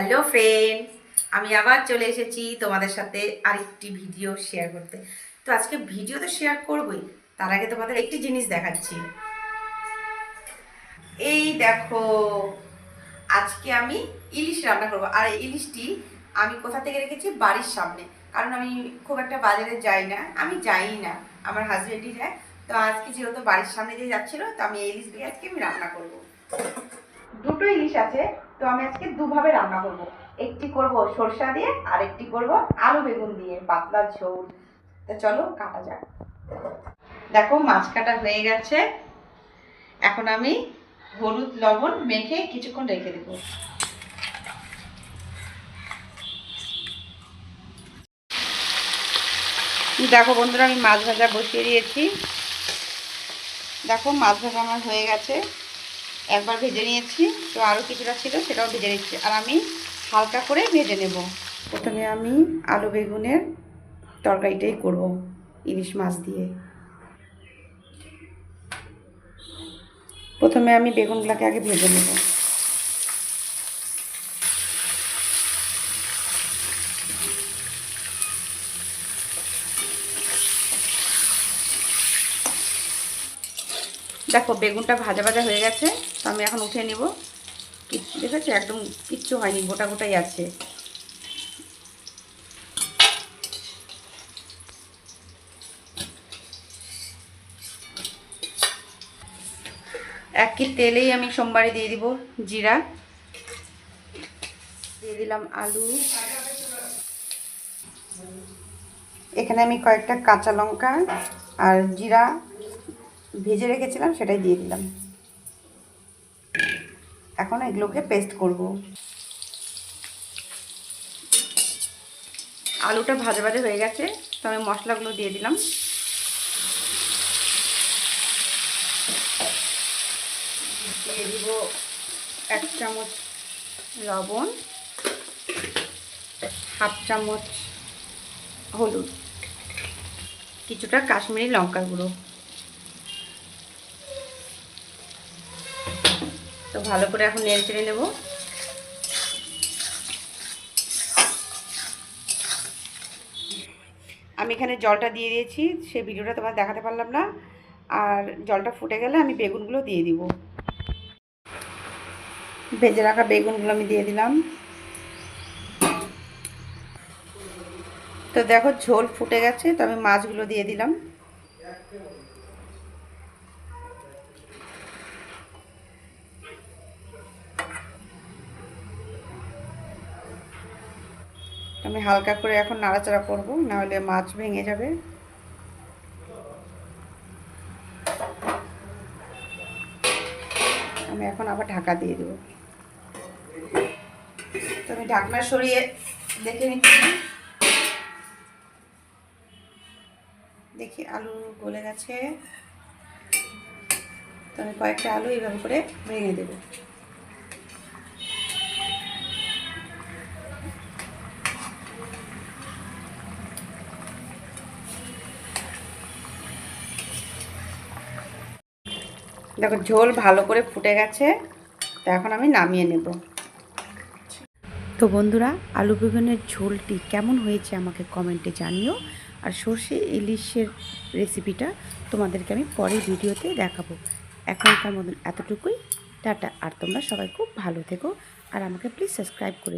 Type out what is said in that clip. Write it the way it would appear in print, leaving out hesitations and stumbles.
Hello friends, আমি আবার চলে এসেছি তোমাদের সাথে আরেকটি ভিডিও শেয়ার করতে। তো আজকে ভিডিও তো শেয়ার করবই, তার আগে তোমাদের একটি জিনিস দেখাচ্ছি। এই দেখো, আজকে আমি ইলিশ রান্না করব। আর এই ইলিশটি আমি কোথা থেকে রেখেছি? বাড়ির সামনে। কারণ আমি খুব একটা বাজারে যাই না, আমি যাই না, আমার হাজবেন্ডই যায়। তো আজকে যেহেতু বাড়ির সামনে দিয়ে যাচ্ছিল, তো আমি এই ইলিশ দিয়ে আজকে আমি রান্না করব। দুটো ইলিশ আছে, তো আমি আজকে দুভাবে রান্না করব। একটি করব সরষা দিয়ে, আর একটি করব আলু বেগুন দিয়ে পাতলা ঝোল। তো চলো কাটা যাক। দেখো, মাছ কাটা হয়ে গেছে। এখন আমি হলুদ লবণ মেখে কিছুক্ষণ রেখে দেবো। দেখো বন্ধুরা, আমি মাছ ভাজা বসিয়ে দিয়েছি। দেখো, মাছ ভাজা আমার হয়ে গেছে, একবার ভেজে নিয়েছি। তো আরও কিছুটা ছিল, সেটাও ভেজে নিচ্ছি। আর আমি হালকা করে ভেজে নেব। প্রথমে আমি আলু বেগুনের তরকারিটাই করব ইলিশ মাছ দিয়ে। প্রথমে আমি বেগুনগুলোকে আগে ভেজে নেব। দেখো, বেগুনটা ভাজা ভাজা হয়ে গেছে, তো আমি এখন উঠে নেব। দেখেছো, একদম কিচ্ছু হয়নি, গোটা গোটাই আছে। এক তেলেই আমি সোমবারে দিয়ে দিব জিরা, দিয়ে দিলাম আলু। এখানে আমি কয়েকটা কাঁচা লঙ্কা আর জিরা ভেজে রেখেছিলাম, সেটাই দিয়ে দিলাম। এখন এগুলোকে পেস্ট করব। আলুটা ভাজা ভাজা হয়ে গেছে, তো আমি মশলাগুলো দিয়ে দিলাম। দিয়ে দিব 1 চামচ লবণ, 1/2 চামচ হলুদ, কিছুটা কাশ্মীরি লঙ্কার গুঁড়ো। তো ভালো করে এখন নেড়ে চেড়ে নেব। আমি এখানে জলটা দিয়ে দিয়েছি, সেই ভিডিওটা তোমার দেখাতে পারলাম না। আর জলটা ফুটে গেলে আমি বেগুনগুলো দিয়ে দিব। ভেজে রাখা বেগুনগুলো আমি দিয়ে দিলাম। তো দেখো, ঝোল ফুটে গেছে, তো আমি মাছগুলো দিয়ে দিলাম। আমি হালকা করে এখন নাড়াচাড়া করব, নাহলে মাছ ভেঙে যাবে। আমি এখন আবার ঢাকা দিয়ে দেব। তো আমি ঢাকনা সরিয়ে দেখে নিচ্ছি। দেখি আলু গলে গেছে, তো আমি কয়েকটা আলু এইভাবে করে ভেঙে দেব। দেখো, ঝোল ভালো করে ফুটে গেছে, তো এখন আমি নামিয়ে নেব। তো বন্ধুরা, আলু বেগুনের ঝোলটি কেমন হয়েছে আমাকে কমেন্টে জানিও। আর সর্ষে ইলিশের রেসিপিটা তোমাদেরকে আমি পরের ভিডিওতে দেখাবো। এখনকার মতন এতটুকুই, টাটা। আর তোমরা সবাই খুব ভালো থেকো, আর আমাকে প্লিজ সাবস্ক্রাইব করে